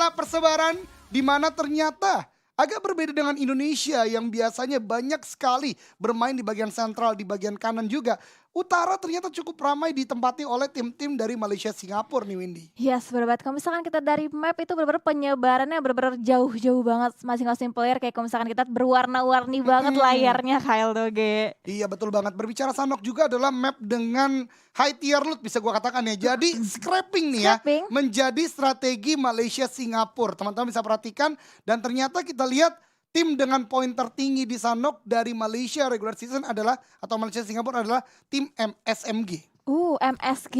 skala persebaran di mana ternyata agak berbeda dengan Indonesia yang biasanya banyak sekali bermain di bagian sentral, di bagian kanan juga. Utara ternyata cukup ramai ditempati oleh tim-tim dari Malaysia Singapura nih Windy. Yes, bener banget. Kalau misalkan kita dari map itu bener-bener penyebarannya bener-bener jauh-jauh banget masing-masing player. Kayak kalau misalkan kita berwarna-warni banget Mm-mm. layarnya Kyle Doge. Iya betul banget. Berbicara Sanok juga adalah map dengan high tier loot bisa gua katakan ya. Jadi scrapping nih ya Scrapping? menjadi strategi Malaysia Singapura. Teman-teman bisa perhatikan dan ternyata kita lihat tim dengan poin tertinggi di Sanok dari Malaysia regular season adalah atau Malaysia Singapura adalah tim MSMG. MSG.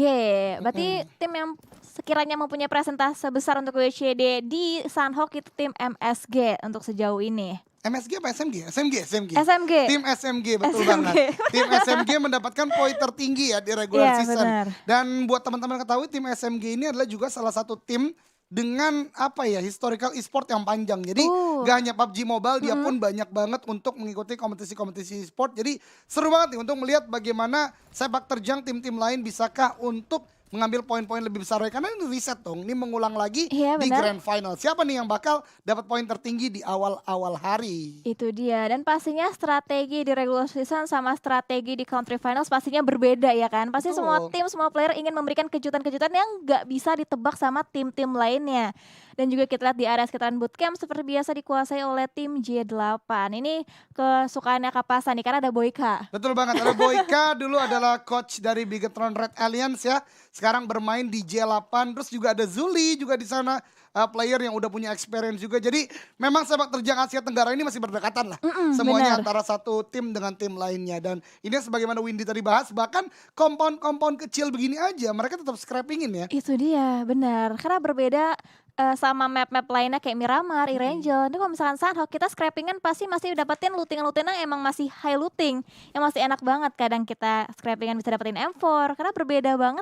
Berarti Mm-mm. tim yang sekiranya mempunyai presentase besar untuk WCD di Sunhawk itu tim MSG untuk sejauh ini. MSG apa SMG? SMG. SMG. Tim SMG betul SMG. banget. Tim SMG mendapatkan poin tertinggi ya di regular Iya season. benar. Dan buat teman-teman ketahui tim SMG ini adalah juga salah satu tim dengan apa ya historical e-sport yang panjang. Jadi gak hanya PUBG Mobile, dia pun banyak banget untuk mengikuti kompetisi-kompetisi e-sport. Jadi seru banget nih untuk melihat bagaimana sepak terjang tim-tim lain bisakah untuk mengambil poin-poin lebih besar karena ini riset dong, ini mengulang lagi Iya di benar. grand final. Siapa nih yang bakal dapat poin tertinggi di awal-awal hari? Itu dia, dan pastinya strategi di regular season sama strategi di country finals pastinya berbeda ya kan. Pasti semua Betul. tim, semua player ingin memberikan kejutan-kejutan yang gak bisa ditebak sama tim-tim lainnya. Dan juga kita lihat di area sekitaran bootcamp seperti biasa dikuasai oleh tim J8. Ini kesukaannya Kapasan nih karena ada Boyka. Betul banget, ada Boyka dulu adalah coach dari Bigetron Red Alliance ya. Sekarang bermain di J8, terus juga ada Zuli juga di sana, player yang udah punya experience juga. Jadi memang sepak terjang Asia Tenggara ini masih berdekatan lah. Semuanya Benar. antara satu tim dengan tim lainnya. Dan ini sebagaimana Windy tadi bahas, bahkan kompon-kompon kecil begini aja mereka tetap scrappingin ya. Itu dia, benar. Karena berbeda sama map-map lainnya kayak Miramar, Irangel. Ini kalau misalkan Sunhawk kita scrappingan pasti masih dapetin looting-looting yang emang masih high looting. Yang masih enak banget kadang kita scrappingan bisa dapetin M4. Karena berbeda banget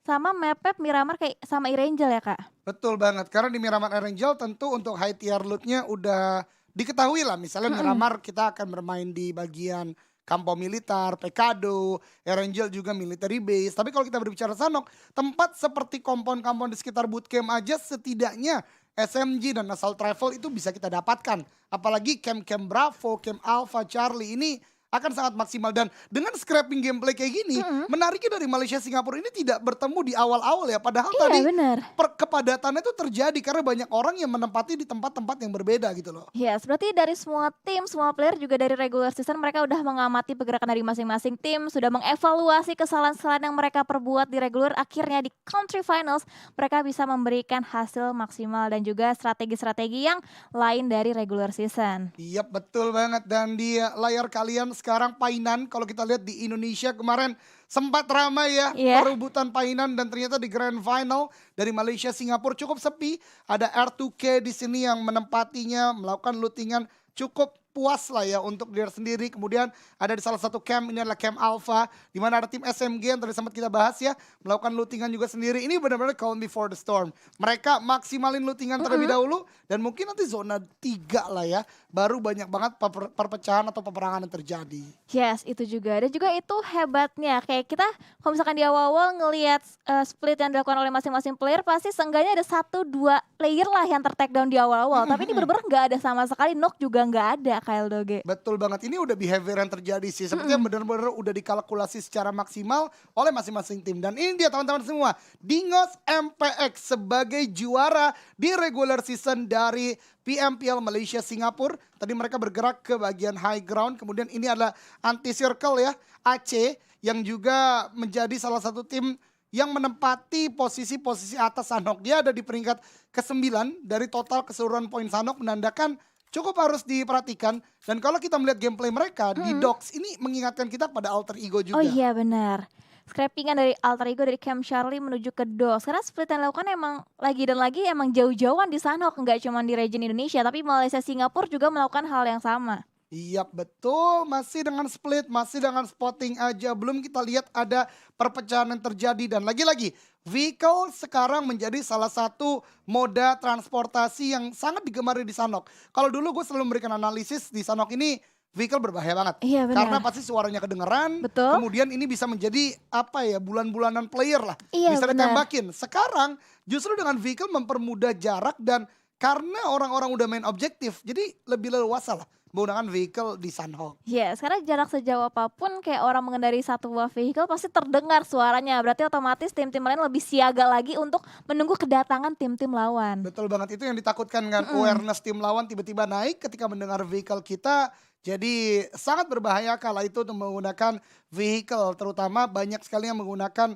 sama map-map Miramar kayak sama Irangel ya kak. Betul banget, karena di Miramar Erangel tentu untuk high tier loot-nya udah diketahui lah. Misalnya Miramar kita akan bermain di bagian Kampo Militar, Pekado, Erangel juga military base. Tapi kalau kita berbicara Sanok, tempat seperti kompon-kompon di sekitar bootcamp aja setidaknya SMG dan Assault Rifle itu bisa kita dapatkan. Apalagi camp-camp Bravo, camp Alpha, Charlie ini akan sangat maksimal dan dengan scrapping gameplay kayak gini, menariknya dari Malaysia Singapura ini tidak bertemu di awal-awal ya. Padahal Iya tadi benar. kepadatannya itu terjadi karena banyak orang yang menempati di tempat-tempat yang berbeda gitu loh. Yes, berarti dari semua tim, semua player juga dari regular season mereka udah mengamati pergerakan dari masing-masing tim, sudah mengevaluasi kesalahan-kesalahan yang mereka perbuat di regular, akhirnya di country finals mereka bisa memberikan hasil maksimal dan juga strategi-strategi yang lain dari regular season. Iya betul banget dan di layar kalian sekarang Painan kalau kita lihat di Indonesia kemarin sempat ramai ya Iya. perebutan Painan dan ternyata di grand final dari Malaysia Singapura cukup sepi. Ada R2K di sini yang menempatinya melakukan lootingan cukup puas lah ya untuk diri sendiri. Kemudian ada di salah satu camp, ini adalah camp Alpha di mana ada tim SMG yang tadi sempat kita bahas ya, melakukan lootingan juga sendiri. Ini benar-benar calm before the storm. Mereka maksimalin lootingan terlebih dahulu dan mungkin nanti zona 3 lah ya, baru banyak banget perpecahan atau peperangan yang terjadi. Yes, itu juga. Dan juga itu hebatnya. Kayak kita kalau misalkan di awal-awal ngelihat split yang dilakukan oleh masing-masing player, pasti seenggaknya ada 1-2 player lah yang ter-take down di awal-awal. Tapi ini bener-bener nggak ada sama sekali. Knock juga nggak ada, Kyle Doge. Betul banget, ini udah behavior yang terjadi sih. Sepertinya benar-benar udah dikalkulasi secara maksimal oleh masing-masing tim. Dan ini dia teman-teman semua, Dingos MPX sebagai juara di regular season dari PMPL Malaysia Singapura. Tadi mereka bergerak ke bagian high ground. Kemudian ini adalah anti-circle ya, AC. Yang juga menjadi salah satu tim yang menempati posisi-posisi atas Sanhok. Dia ada di peringkat ke-9 dari total keseluruhan poin Sanhok, menandakan cukup harus diperhatikan. Dan kalau kita melihat gameplay mereka di Dogs, ini mengingatkan kita pada alter ego juga. Oh iya benar. Scrappingan dari alter ego dari Camp Charlie menuju ke DOS. Karena split yang dilakukan emang lagi dan lagi emang jauh-jauhan di Sanhok. Nggak cuma di region Indonesia, tapi Malaysia Singapura juga melakukan hal yang sama. Iya betul, masih dengan split, masih dengan spotting aja. Belum kita lihat ada perpecahan yang terjadi. Dan lagi-lagi, vehicle sekarang menjadi salah satu moda transportasi yang sangat digemari di Sanhok. Kalau dulu gue selalu memberikan analisis di Sanhok ini, vehicle berbahaya banget. Iya Karena benar. pasti suaranya kedengeran, Betul. kemudian ini bisa menjadi apa ya, bulan-bulanan player lah. Iya Bisa benar. ditembakin. Sekarang justru dengan vehicle mempermudah jarak dan karena orang-orang udah main objektif, jadi lebih leluasa lah menggunakan vehicle di Sunhawk. Yes, karena jarak sejauh apapun kayak orang mengendarai satu buah vehicle pasti terdengar suaranya. Berarti otomatis tim-tim lain lebih siaga lagi untuk menunggu kedatangan tim-tim lawan. Betul banget, itu yang ditakutkan kan, awareness tim lawan tiba-tiba naik ketika mendengar vehicle kita. Jadi sangat berbahaya kala itu untuk menggunakan vehicle, terutama banyak sekali yang menggunakan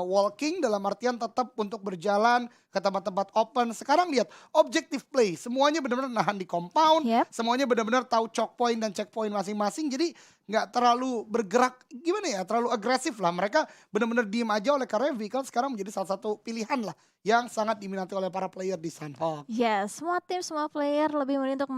walking dalam artian tetap untuk berjalan ke tempat-tempat open. Sekarang lihat objective play, semuanya benar-benar nahan di compound, Yep. semuanya benar-benar tahu choke point dan checkpoint masing-masing. Jadi nggak terlalu bergerak gimana ya, terlalu agresif lah. Mereka benar-benar diem aja, oleh karena vehicle sekarang menjadi salah satu pilihan lah yang sangat diminati oleh para player di Sunhawk. Yes, semua tim, semua player lebih memilih untuk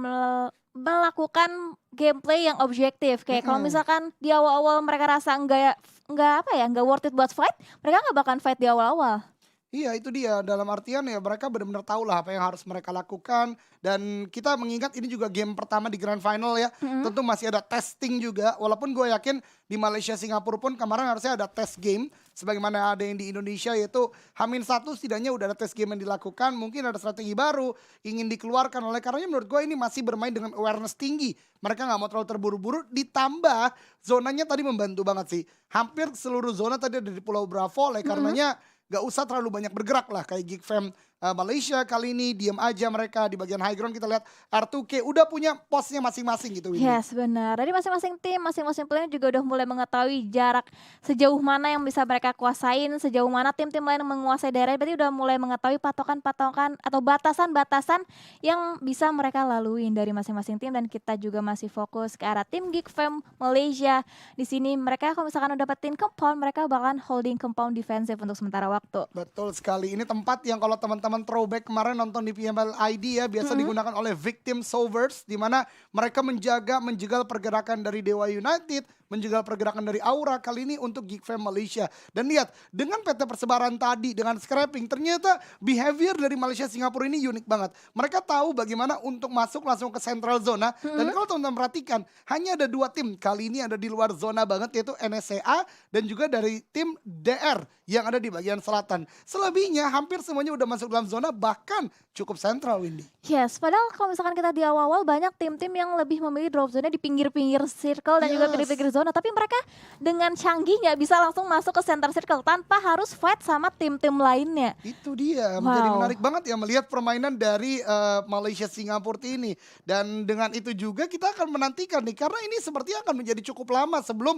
melakukan gameplay yang objektif. Kayak kalau misalkan di awal-awal mereka rasa nggak worth it buat fight, mereka nggak bakalan fight di awal-awal. Iya, itu dia, dalam artian ya mereka benar-benar tahu lah apa yang harus mereka lakukan. Dan kita mengingat ini juga game pertama di Grand Final ya. Tentu masih ada testing juga, walaupun gue yakin di Malaysia Singapura pun kemarin harusnya ada test game sebagaimana ada yang di Indonesia, yaitu H-1 setidaknya udah ada test game yang dilakukan. Mungkin ada strategi baru ingin dikeluarkan, oleh karenanya menurut gue ini masih bermain dengan awareness tinggi. Mereka nggak mau terlalu terburu-buru, ditambah zonanya tadi membantu banget sih. Hampir seluruh zona tadi ada di Pulau Bravo, oleh karenanya gak usah terlalu banyak bergerak lah. Kayak Geek Fam Malaysia kali ini diam aja mereka di bagian high ground. Kita lihat R2K udah punya posnya masing-masing gitu, Windy. Yes, benar. Dari masing-masing tim, masing-masing player juga udah mulai mengetahui jarak sejauh mana yang bisa mereka kuasain, sejauh mana tim-tim lain menguasai daerah. Berarti udah mulai mengetahui patokan-patokan atau batasan-batasan yang bisa mereka laluin dari masing-masing tim. Dan kita juga masih fokus ke arah tim Geek Fam Malaysia. Di sini mereka kalau misalkan udah dapetin compound, mereka bakalan holding compound defensif untuk sementara waktu. Betul sekali. Ini tempat yang kalau teman-teman throwback kemarin nonton di PML ID ya, biasa digunakan oleh Victim Solvers, di mana mereka menjegal pergerakan dari Dewa United, menjegal pergerakan dari Aura, kali ini untuk Geek Fam Malaysia. Dan lihat, dengan peta persebaran tadi, dengan scrapping, ternyata behavior dari Malaysia Singapura ini unik banget. Mereka tahu bagaimana untuk masuk langsung ke central zona. Dan kalau teman-teman perhatikan, hanya ada 2 tim kali ini ada di luar zona banget, yaitu NSCA dan juga dari tim DR yang ada di bagian selatan. Selebihnya hampir semuanya udah masuk dalam zona, bahkan cukup sentral, Windy. Yes, padahal kalau misalkan kita di awal-awal banyak tim-tim yang lebih memilih drop zone di pinggir-pinggir circle dan juga pinggir-pinggir zona. Tapi mereka dengan canggih nggak bisa langsung masuk ke center circle tanpa harus fight sama tim-tim lainnya. Itu dia, menjadi Wow. menarik banget ya melihat permainan dari Malaysia Singapura ini. Dan dengan itu juga kita akan menantikan nih, karena ini sepertinya akan menjadi cukup lama sebelum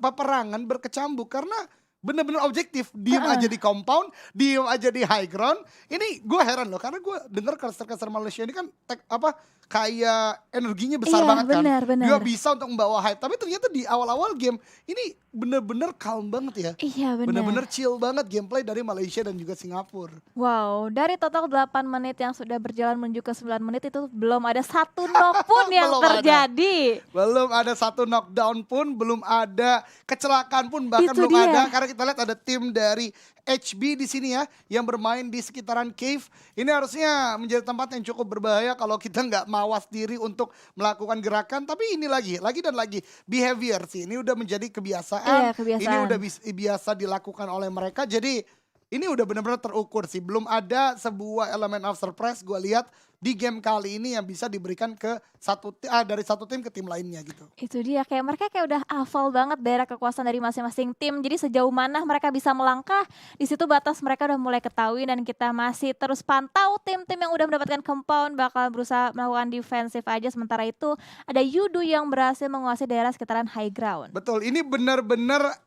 peperangan berkecambuk. Karena bener-bener objektif, diem aja di compound, diem aja di high ground. Ini gue heran loh, karena gue denger caster-caster Malaysia ini kan kayak energinya besar Iya, banget kan. benar, benar. Dia bisa untuk membawa hype, tapi ternyata di awal-awal game ini bener-bener calm banget ya. Iya, benar. Bener-bener chill banget gameplay dari Malaysia dan juga Singapura. Wow, dari total 8 menit yang sudah berjalan menuju ke 9 menit itu belum ada satu knock pun yang Belum ada. terjadi. Belum ada satu knockdown pun, belum ada kecelakaan pun, bahkan Itu belum dia. ada. Karena kita lihat ada tim dari HB di sini ya, yang bermain di sekitaran cave. Ini harusnya menjadi tempat yang cukup berbahaya kalau kita nggak mawas diri untuk melakukan gerakan. Tapi ini lagi dan lagi behavior sih. Ini udah menjadi kebiasaan. Iya, kebiasaan. Ini udah biasa dilakukan oleh mereka. Jadi ini udah benar-benar terukur sih. Belum ada sebuah elemen of surprise gue lihat di game kali ini yang bisa diberikan ke dari satu tim ke tim lainnya gitu. Itu dia, kayak mereka kayak udah hafal banget daerah kekuasaan dari masing-masing tim. Jadi sejauh mana mereka bisa melangkah, di situ batas mereka udah mulai ketahui. Dan kita masih terus pantau tim-tim yang udah mendapatkan compound bakal berusaha melakukan defensif aja. Sementara itu ada Yudu yang berhasil menguasai daerah sekitaran high ground. Betul, ini benar-benar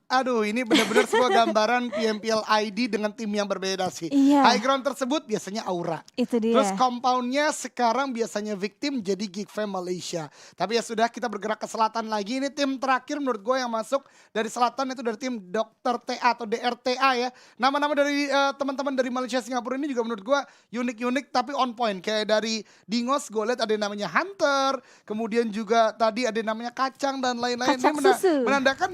sebuah gambaran PMPL ID dengan tim yang berbeda sih. Iya. High ground tersebut biasanya Aura. Itu dia. Terus compoundnya sekarang biasanya Victim, jadi Geek Fam Malaysia. Tapi ya sudah, kita bergerak ke selatan lagi. Ini tim terakhir menurut gue yang masuk dari selatan itu dari tim Dr. TA atau DRTA ya. Nama-nama dari teman-teman dari Malaysia Singapura ini juga menurut gue unik-unik tapi on point. Kayak dari Dingos gue lihat ada yang namanya Hunter, kemudian juga tadi ada yang namanya Kacang dan lain-lain. Kacang Ini susu. menandakan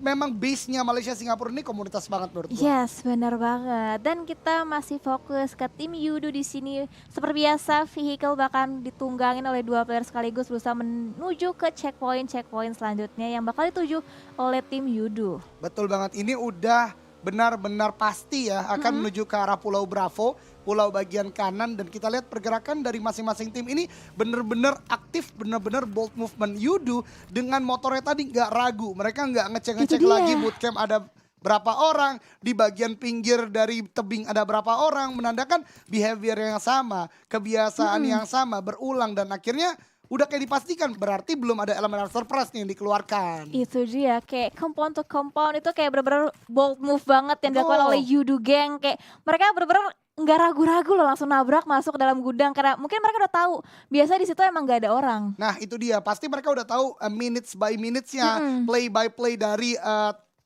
memang base-nya Malaysia Singapura ini komunitas banget menurut gue. Yes, benar banget. Dan kita masih fokus ke tim Yudu di sini. Seperti biasa, vehicle bahkan ditunggangin oleh 2 player sekaligus berusaha menuju ke checkpoint selanjutnya yang bakal dituju oleh tim Yudu. Betul banget, ini udah benar-benar pasti ya akan menuju ke arah Pulau Bravo. pulau bagian kanan. Dan kita lihat pergerakan dari masing-masing tim ini bener-bener aktif, bener-bener bold movement. Yudu dengan motornya tadi nggak ragu, mereka nggak ngecek-ngecek Itu dia. lagi bootcamp ada berapa orang, di bagian pinggir dari tebing ada berapa orang, menandakan behavior yang sama, kebiasaan yang sama berulang, dan akhirnya udah kayak dipastikan berarti belum ada elemen surprise nih yang dikeluarkan. Itu dia, kayak compound to compound itu kayak bener-bener bold move banget yang dilakukan Betul. oleh Yudu Gang. Kayak mereka bener-bener nggak ragu-ragu loh, langsung nabrak masuk ke dalam gudang karena mungkin mereka udah tahu biasa di situ emang nggak ada orang. Nah itu dia, pasti mereka udah tahu minutes by minutes-nya, play by play dari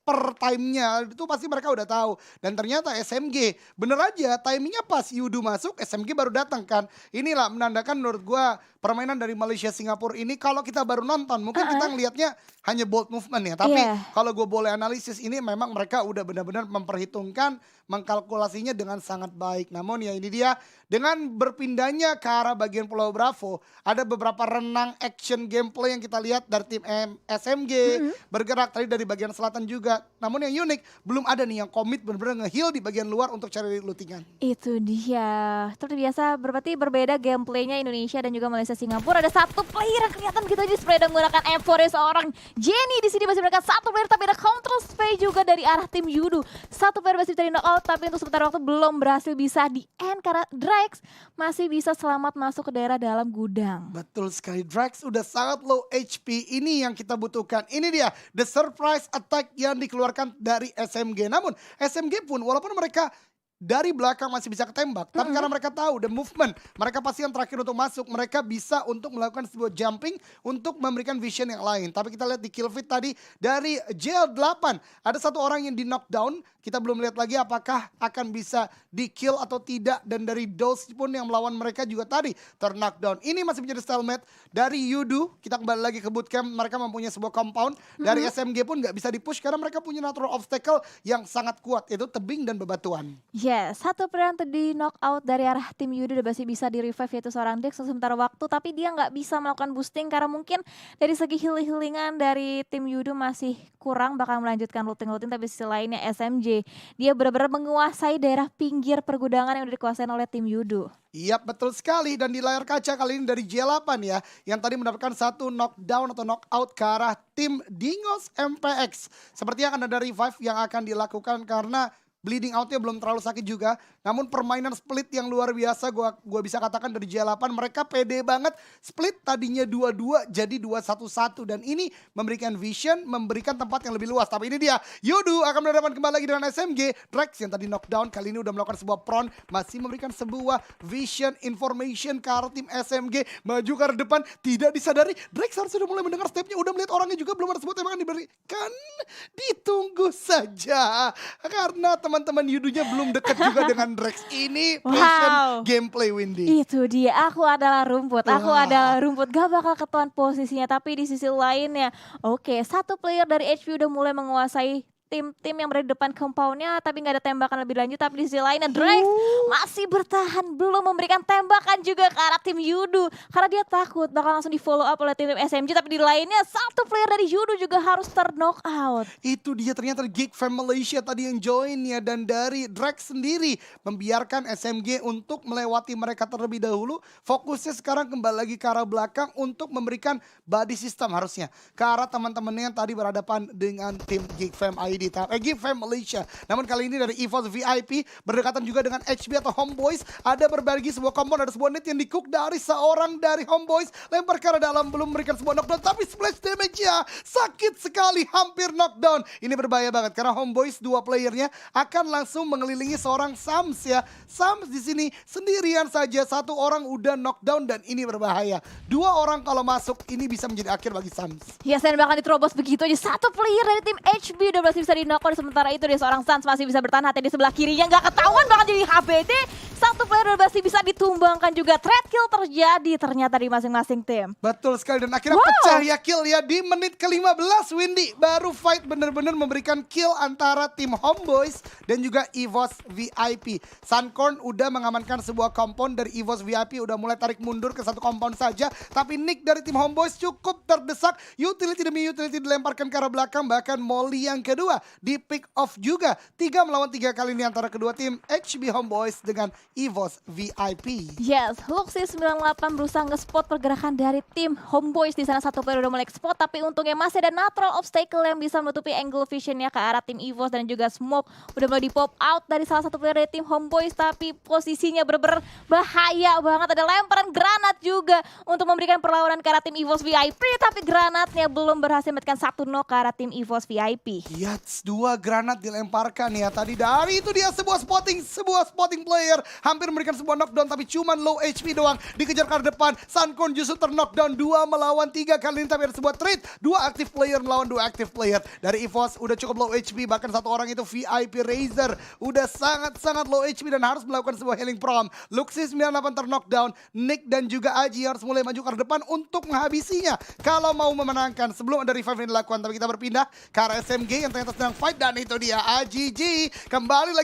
per time-nya itu pasti mereka udah tahu. Dan ternyata SMG bener aja timingnya pas Yudu masuk, SMG baru datang kan. Inilah menandakan menurut gua permainan dari Malaysia Singapura ini kalau kita baru nonton mungkin kita ngelihatnya hanya bold movement ya. Tapi Iya. kalau gue boleh analisis ini memang mereka udah benar-benar memperhitungkan, mengkalkulasinya dengan sangat baik. Namun ya ini dia, dengan berpindahnya ke arah bagian Pulau Bravo, ada beberapa renang action gameplay yang kita lihat dari tim SMG, bergerak tadi dari bagian selatan juga. Namun yang unik, belum ada nih yang komit benar-benar nge-heal di bagian luar untuk cari lootingan. Itu dia. Seperti biasa berarti berbeda gameplaynya Indonesia dan juga Malaysia Singapura. Ada satu player yang kelihatan gitu aja sepeda menggunakan M4 seorang Jenny di sini masih menggunakan satu player, tapi ada counter spray juga dari arah tim Yudu. Satu player masih bisa di knockout tapi untuk sementara waktu belum berhasil bisa di end karena Drax masih bisa selamat masuk ke daerah dalam gudang. Betul sekali, Drax udah sangat low HP, ini yang kita butuhkan. Ini dia, the surprise attack yang dikeluarkan dari SMG. Namun SMG pun walaupun mereka dari belakang masih bisa ketembak, tapi karena mereka tahu the movement, mereka pasti yang terakhir untuk masuk, mereka bisa untuk melakukan sebuah jumping untuk memberikan vision yang lain. Tapi kita lihat di kill feed tadi dari JL8, ada satu orang yang di knockdown, kita belum lihat lagi apakah akan bisa di kill atau tidak. Dan dari Dose pun yang melawan mereka juga tadi ter-knockdown. Ini masih menjadi stalemate dari Yudu. Kita kembali lagi ke bootcamp, mereka mempunyai sebuah compound. Dari SMG pun gak bisa di-push karena mereka punya natural obstacle yang sangat kuat, yaitu tebing dan bebatuan. Yes, satu player yang tadi knockout dari arah tim Yudu udah masih bisa di revive, yaitu seorang Dex sementara waktu, tapi dia nggak bisa melakukan boosting karena mungkin dari segi healing-healingan dari tim Yudu masih kurang, bakal melanjutkan looting-looting. Tapi sisi lainnya SMG, dia benar-benar menguasai daerah pinggir pergudangan yang udah dikuasain oleh tim Yudu. Iya betul sekali, dan di layar kaca kali ini dari J8 ya, yang tadi mendapatkan satu knockdown atau knockout ke arah tim Dingos MPX. Sepertinya akan ada revive yang akan dilakukan karena bleeding outnya belum terlalu sakit juga. Namun permainan split yang luar biasa, gua bisa katakan dari J8, mereka pede banget. Split tadinya 2-2 jadi 2-1-1, dan ini memberikan vision, memberikan tempat yang lebih luas. Tapi ini dia, Yudu akan berhadapan kembali lagi dengan SMG. Drax yang tadi knockdown kali ini udah melakukan sebuah prone, masih memberikan sebuah vision information ke arah tim SMG. Maju ke arah depan, tidak disadari Drax harus sudah mulai mendengar stepnya, udah melihat orangnya juga, belum ada sebuah tembakan diberikan. Ditunggu saja karena teman-teman Yudunya belum dekat juga dengan Drax. Ini patient gameplay, Windy. Itu dia, aku adalah rumput, gak bakal ketahuan posisinya. Tapi di sisi lainnya, oke, satu player dari HP udah mulai menguasai tim-tim yang berada di depan compoundnya, tapi nggak ada tembakan lebih lanjut. Tapi di sisi lainnya Drax masih bertahan, belum memberikan tembakan juga ke arah tim Yudu karena dia takut bakal langsung di follow up oleh tim SMG. Tapi di lainnya satu player dari Yudu juga harus ter-knock out. Itu dia, ternyata Geek Fam Malaysia tadi yang join ya, dan dari Drax sendiri membiarkan SMG untuk melewati mereka terlebih dahulu. Fokusnya sekarang kembali lagi ke arah belakang untuk memberikan body system harusnya ke arah teman-temannya yang tadi berhadapan dengan tim Geek Fam Geek Fam Malaysia. Namun kali ini dari EVOS VIP berdekatan juga dengan HB atau Homeboys. Ada berbagi sebuah compound, ada sebuah net yang di-cook dari seorang dari Homeboys. Lempar ke arah dalam, belum memberikan sebuah knockdown, tapi splash damage-nya sakit sekali, hampir knockdown. Ini berbahaya banget karena Homeboys dua playernya akan langsung mengelilingi seorang Sams ya. Sams di sini sendirian saja, satu orang udah knockdown, dan ini berbahaya. Dua orang kalau masuk ini bisa menjadi akhir bagi Sams. Ya, dan bahkan diterobos begitu aja. Satu player dari tim HB udah berhasil bisa di-knock out. Sementara itu dia seorang Sans masih bisa bertahan, hati di sebelah kirinya nggak ketahuan, bahkan jadi HBD. Satu player udah masih bisa ditumbangkan juga. Threat kill terjadi ternyata di masing-masing tim. Betul sekali, dan akhirnya pecah ya kill ya di menit ke-15. Windy baru fight bener-bener memberikan kill antara tim Homeboys dan juga EVOS VIP. Suncorn udah mengamankan sebuah compound dari EVOS VIP, udah mulai tarik mundur ke satu compound saja. Tapi Nick dari tim Homeboys cukup terdesak. Utility demi utility dilemparkan ke arah belakang, bahkan Molly yang kedua di pick off juga. 3 melawan 3 kali ini antara kedua tim HB Homeboys dengan EVOS VIP. Yes, Luxy 98 berusaha nge-spot pergerakan dari tim Homeboys di sana. Satu player udah mulai spot, tapi untungnya masih ada natural obstacle yang bisa menutupi angle visionnya ke arah tim EVOS, dan juga smoke udah mulai di pop out dari salah satu player dari tim Homeboys, tapi posisinya bener-bener bahaya banget. Ada lemparan granat juga untuk memberikan perlawanan ke arah tim EVOS VIP, tapi granatnya belum berhasil memberikan satu knock ke arah tim EVOS VIP. Yats, 2 granat dilemparkan ya tadi. Dari itu dia sebuah spotting player. Hampir memberikan sebuah knockdown, tapi cuman low HP doang. Dikejar ke arah depan, Suncon justru terknockdown 2 melawan 3 kali ini. Tapi ada sebuah trade, 2 active player melawan 2 active player. Dari EVOS udah cukup low HP, bahkan satu orang itu VIP Razer udah sangat-sangat low HP dan harus melakukan sebuah healing prom. Luxy 98 terknockdown, Nick dan juga Aji harus mulai maju ke arah depan untuk menghabisinya kalau mau memenangkan sebelum ada revive yang dilakukan. Tapi kita berpindah ke arah SMG yang ternyata sedang fight, dan itu dia AGG kembali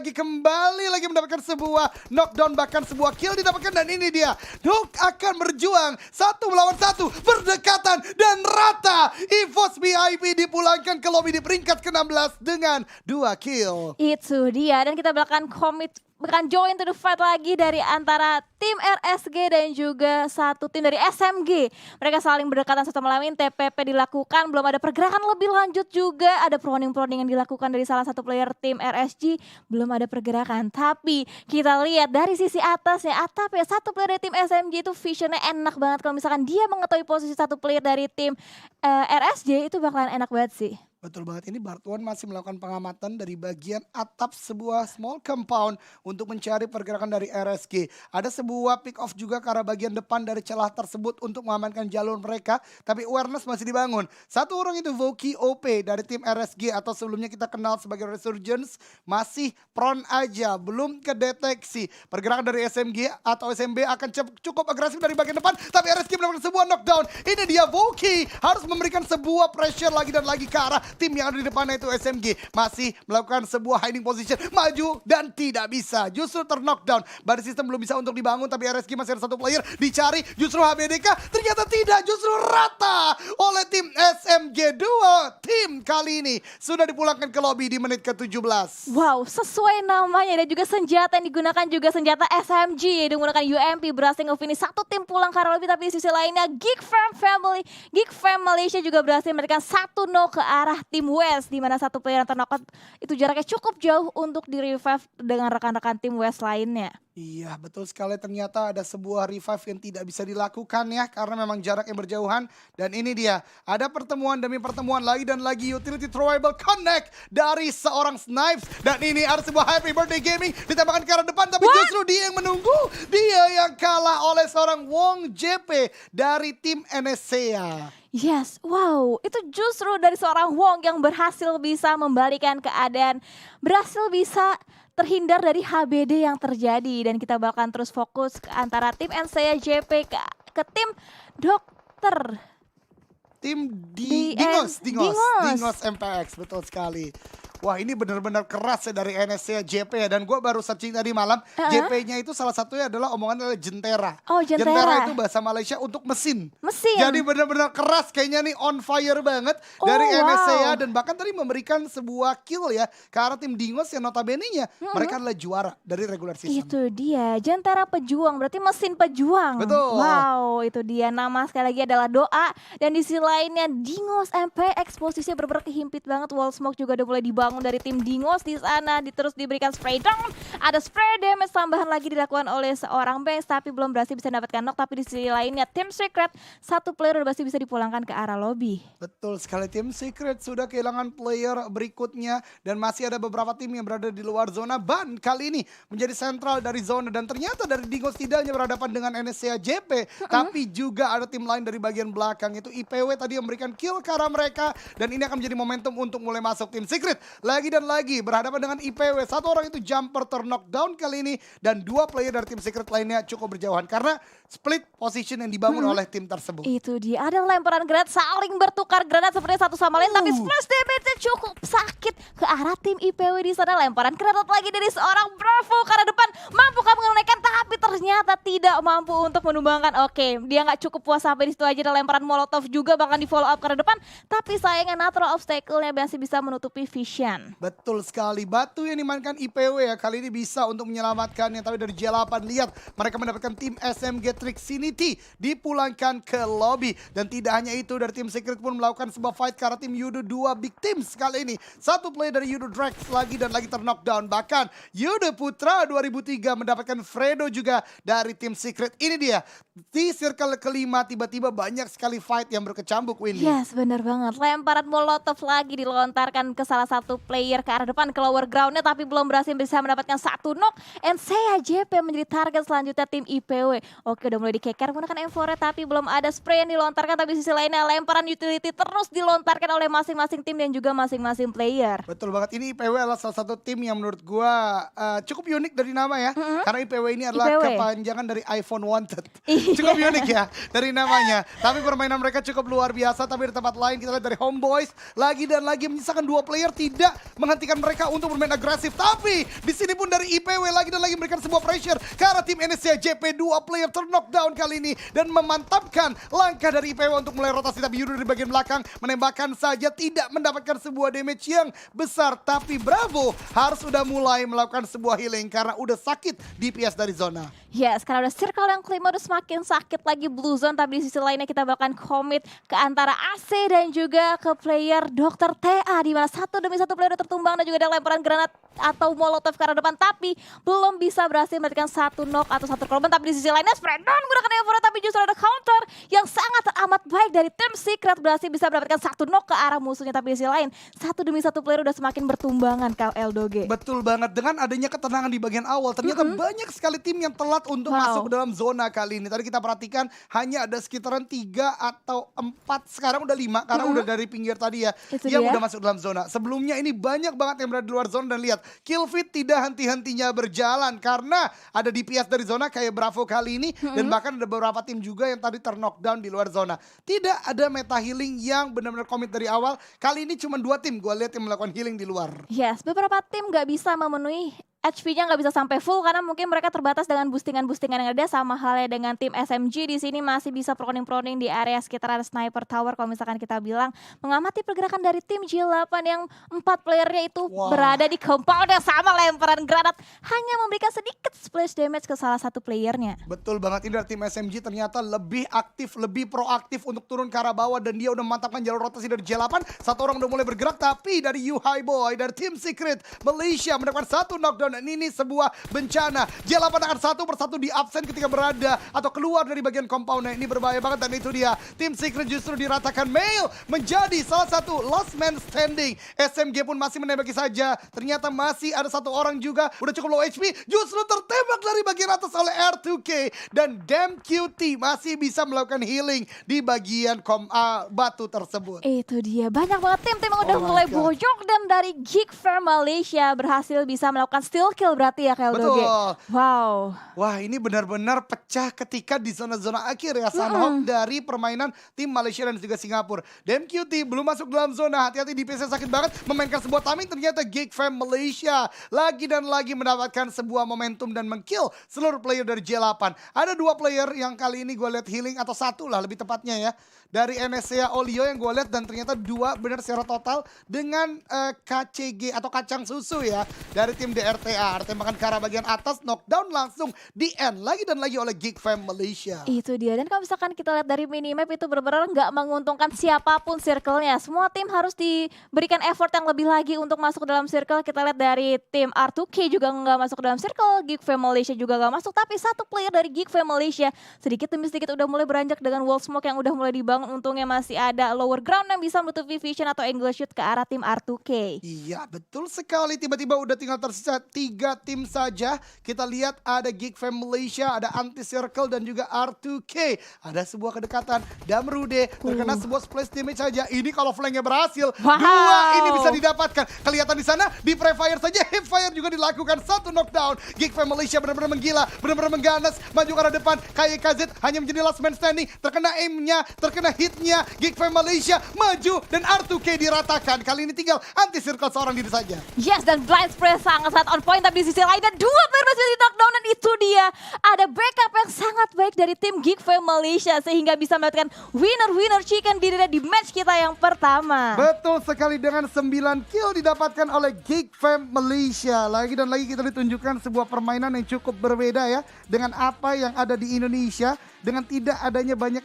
lagi mendapatkan sebuah knockdown, bahkan sebuah kill didapatkan. Dan ini dia, Dok akan berjuang 1 melawan 1, berdekatan dan rata. EVOS VIP dipulangkan ke lobby di peringkat ke-16 dengan 2 kill. Itu dia, dan kita bahkan join to the fight lagi dari antara tim RSG dan juga satu tim dari SMG. Mereka saling berdekatan satu sama lain, TPP dilakukan, belum ada pergerakan lebih lanjut juga. Ada proning yang dilakukan dari salah satu player tim RSG, belum ada pergerakan. Tapi kita lihat dari sisi atasnya, atap ya, satu player dari tim SMG itu visionnya enak banget. Kalau misalkan dia mengetahui posisi satu player dari tim RSG, itu bakalan enak banget sih. Betul banget, ini Bartuan masih melakukan pengamatan dari bagian atap sebuah small compound untuk mencari pergerakan dari RSG. Ada sebuah pick off juga ke arah bagian depan dari celah tersebut untuk mengamankan jalur mereka, tapi awareness masih dibangun. Satu orang itu Voki OP dari tim RSG atau sebelumnya kita kenal sebagai Resurgence, masih prone aja, belum kedeteksi. Pergerakan dari SMG atau SMB akan cukup agresif dari bagian depan, tapi RSG mendapatkan sebuah knockdown. Ini dia Voki harus memberikan sebuah pressure lagi dan lagi ke arah tim yang ada di depannya itu SMG. Masih melakukan sebuah hiding position, maju dan tidak bisa, justru terknockdown. Body system belum bisa untuk dibangun, tapi RSG masih ada satu player dicari, justru HBDK ternyata tidak, justru rata oleh tim SMG. 2 tim kali ini sudah dipulangkan ke lobby di menit ke-17. Wow, sesuai namanya, dan juga senjata yang digunakan juga senjata SMG, yaitu menggunakan UMP, berhasil nge-finish satu tim pulang ke arah lobby. Tapi di sisi lainnya Geek Fam Malaysia juga berhasil memberikan satu knock ke arah tim West, di mana satu player yang terknock itu jaraknya cukup jauh untuk di revive dengan rekan-rekan tim West lainnya. Iya, betul sekali, ternyata ada sebuah revive yang tidak bisa dilakukan ya, karena memang jarak yang berjauhan. Dan ini dia, ada pertemuan demi pertemuan lagi dan lagi, utility throwable connect dari seorang Snipes. Dan ini ada sebuah happy birthday gaming ditembakkan ke arah depan, tapi justru dia yang menunggu, dia yang kalah oleh seorang Wong JP dari tim NSCA. Yes, wow, itu justru dari seorang Wong yang berhasil bisa membalikan keadaan, berhasil bisa terhindar dari HBD yang terjadi. Dan kita bakal terus fokus ke antara tim NCA JP ke tim Dokter. Tim Dingos MPX, betul sekali. Wah, ini benar-benar keras ya dari NSC JP ya. Dan gue baru searching tadi malam, JP-nya itu salah satunya adalah omongan adalah jentera. Oh, jentera. Jentera itu bahasa Malaysia untuk mesin. Jadi benar-benar keras, kayaknya nih on fire banget dari NSCA. Dan bahkan tadi memberikan sebuah kill ya ke arah tim Dingos yang notabene-nya mereka adalah juara dari regular season. Itu dia, jentera pejuang, berarti mesin pejuang. Betul. Wow, itu dia, nama sekali lagi adalah Doa. Dan di sisi lainnya Dingos MPX posisinya benar-benar kehimpit banget. Wall smoke juga udah mulai dibangun dari tim Dingos di sana, terus diberikan spray down, ada spray damage tambahan lagi dilakukan oleh seorang Banks, tapi belum berhasil bisa mendapatkan knock. Tapi di sisi lainnya Team Secret, satu player udah masih bisa dipulangkan ke arah lobby. Betul sekali, Team Secret sudah kehilangan player berikutnya dan masih ada beberapa tim yang berada di luar zona ban kali ini menjadi sentral dari zona. Dan ternyata dari Dingos tidak hanya berhadapan dengan NSCA JP, tapi juga ada tim lain dari bagian belakang, itu IPW tadi yang memberikan kill ke arah mereka. Dan ini akan menjadi momentum untuk mulai masuk Team Secret lagi dan lagi berhadapan dengan IPW. Satu orang itu jumper terknockdown kali ini, dan 2 player dari tim Secret lainnya cukup berjauhan karena split position yang dibangun oleh tim tersebut. Itu dia, ada lemparan granat, saling bertukar granat seperti satu sama lain, tapi splash damage-nya cukup sakit ke arah tim IPW di sana. Lemparan granat lagi dari seorang Bravo ke arah depan, mampukah mengenaikan, tapi ternyata tidak mampu untuk menumbangkan. Oke, dia nggak cukup puas sampai di situ aja, ada lemparan molotov juga bahkan di follow up ke arah depan, tapi sayangnya natural obstacle-nya masih bisa menutupi vision. Betul sekali, batu yang dimainkan IPW ya kali ini bisa untuk menyelamatkannya. Tapi dari J8 lihat mereka mendapatkan tim SMG Trixinity dipulangkan ke lobby. Dan tidak hanya itu, dari tim Secret pun melakukan sebuah fight karena tim Yudo 2 big teams kali ini. Satu play dari Yudo Drax lagi dan lagi terknockdown. Bahkan Yudo Putra 2003 mendapatkan Fredo juga dari tim Secret. Ini dia, di circle kelima tiba-tiba banyak sekali fight yang berkecambuk, Windy. Yes, benar banget. Lemparan molotov lagi dilontarkan ke salah satu player ke arah depan ke lower groundnya, tapi belum berhasil bisa mendapatkan satu knock. And saya JP menjadi target selanjutnya tim IPW. Oke, udah mulai dikeker menggunakan M4, tapi belum ada spray yang dilontarkan. Tapi sisi lainnya lemparan utility terus dilontarkan oleh masing-masing tim dan juga masing-masing player. Betul banget, ini IPW adalah salah satu tim yang menurut gua cukup unik dari nama ya. Karena IPW ini adalah IPW. kepanjangan dari iPhone Wanted. Cukup unik ya dari namanya. Tapi permainan mereka cukup luar biasa. Tapi di tempat lain kita lihat dari Homeboys lagi dan lagi menyisakan dua player, tidak menghentikan mereka untuk bermain agresif. Tapi di sini pun dari IPW lagi dan lagi memberikan sebuah pressure karena tim NSC JP, dua player terknockdown kali ini dan memantapkan langkah dari IPW untuk mulai rotasi. Tapi Yudo di bagian belakang menembakkan saja, tidak mendapatkan sebuah damage yang besar. Tapi Bravo harus udah mulai melakukan sebuah healing karena udah sakit DPS dari zona. Yes, karena udah circle yang kelima udah semakin sakit lagi Blue Zone. Tapi di sisi lainnya kita bahkan commit ke antara AC dan juga ke player Dr. TA, di mana satu demi satu player udah tertumbang dan juga ada lemparan granat atau molotov ke arah depan, tapi belum bisa berhasil mendapatkan satu knock atau satu korban. Tapi di sisi lainnya Spreadon menggunakan M4, tapi justru ada counter yang sangat amat baik dari tim Secret, berhasil bisa mendapatkan satu knock ke arah musuhnya. Tapi di sisi lain satu demi satu player udah semakin bertumbangan KL Doge. Betul banget, dengan adanya ketenangan di bagian awal ternyata banyak sekali tim yang telat untuk masuk ke dalam zona kali ini. Tadi kita perhatikan hanya ada sekitaran 3 atau 4, sekarang udah 5 karena udah dari pinggir tadi ya Itu yang dia. udah masuk dalam zona. Sebelumnya ini banyak banget yang berada di luar zona dan lihat kill feed tidak henti-hentinya berjalan karena ada DPS dari zona kayak Bravo kali ini dan bahkan ada beberapa tim juga yang tadi terknockdown di luar zona. Tidak ada meta healing yang benar-benar komit dari awal. Kali ini cuma 2 tim gue lihat yang melakukan healing di luar. Yes, beberapa tim nggak bisa memenuhi HP-nya, nggak bisa sampai full karena mungkin mereka terbatas dengan boostingan-boostingan yang ada. Sama halnya dengan tim SMG di sini masih bisa proning-proning di area sekitar sniper tower. Kalau misalkan kita bilang mengamati pergerakan dari tim J8 yang 4 playernya itu berada di compound yang sama, lemparan granat hanya memberikan sedikit splash damage ke salah satu playernya. Betul banget, ini dari tim SMG ternyata lebih aktif, lebih proaktif untuk turun ke arah bawah dan dia udah memantapkan jalur rotasi dari J8. Satu orang udah mulai bergerak, tapi dari High Boy dari tim Secret Malaysia mendapatkan satu knockdown dan ini sebuah bencana. J8 akan satu persatu di absen ketika berada atau keluar dari bagian compound. Ini berbahaya banget dan itu dia, tim Secret justru diratakan Mail menjadi salah satu last man standing. SMG pun masih menembaki saja, ternyata masih ada satu orang juga udah cukup low HP, justru tertembak dari bagian atas oleh R2K dan Damn QT masih bisa melakukan healing di bagian batu tersebut. Itu dia, banyak banget tim-tim yang udah Oh my mulai God. bojok dan dari Geek Fair Malaysia berhasil bisa melakukan steal kill berarti ya KL Doge. Betul. Wow. Wah, ini benar-benar pecah ketika di zona-zona akhir ya Sunhawk dari permainan tim Malaysia dan juga Singapura. Damn QT belum masuk dalam zona, hati-hati di PC sakit banget memainkan sebuah timing, ternyata Geek Fam Malaysia lagi dan lagi mendapatkan sebuah momentum dan mengkill seluruh player dari J8. Ada 2 player yang kali ini gue lihat healing, atau 1 lah lebih tepatnya ya, dari NSCA Olio yang gue lihat, dan ternyata 2 benar secara total dengan KCG atau kacang susu ya dari tim DRTA. Ada tembakan ke arah bagian atas, knockdown langsung di end lagi dan lagi oleh Geek Fam Malaysia. Itu dia, dan kalau misalkan kita lihat dari minimap itu benar-benar nggak menguntungkan siapapun circle-nya. Semua tim harus diberikan effort yang lebih lagi untuk masuk ke dalam circle. Kita lihat dari tim R2K juga nggak masuk ke dalam circle, Geek Fam Malaysia juga nggak masuk. Tapi satu player dari Geek Fam Malaysia sedikit demi sedikit udah mulai beranjak dengan wall smoke yang udah mulai dibangun. Untungnya masih ada lower ground yang bisa menutupi vision atau angle shoot ke arah tim R2K. Iya, betul sekali. Tiba-tiba udah tinggal tersisa 3 3 tim saja. Kita lihat ada Geek Fam Malaysia, ada Anti Circle dan juga R2K. Ada sebuah kedekatan. Damrude terkena sebuah splash damage saja. Ini kalau flanknya berhasil, Wow. 2 ini bisa didapatkan. Kelihatan di sana di Prefire saja, Hipfire juga dilakukan, 1 knockdown. Geek Fam Malaysia benar-benar menggila, benar-benar mengganas, maju ke arah depan. KYKZ hanya menjadi last man standing, terkena aim-nya, terkena hit-nya. Geek Fam Malaysia maju dan R2K diratakan. Kali ini tinggal Anti Circle seorang diri saja. Yes, dan blind spray sangat-sangat on point. Tapi di sisi lain ada 2 player masih di knockdown. Dan itu dia, ada backup yang sangat baik dari tim Geek Fam Malaysia. Sehingga bisa mendapatkan winner chicken dinner di match kita yang pertama. Betul sekali, dengan 9 kill didapatkan oleh Geek Fam Malaysia. Lagi dan lagi kita ditunjukkan sebuah permainan yang cukup berbeda ya. Dengan apa yang ada di Indonesia. Dengan tidak adanya banyak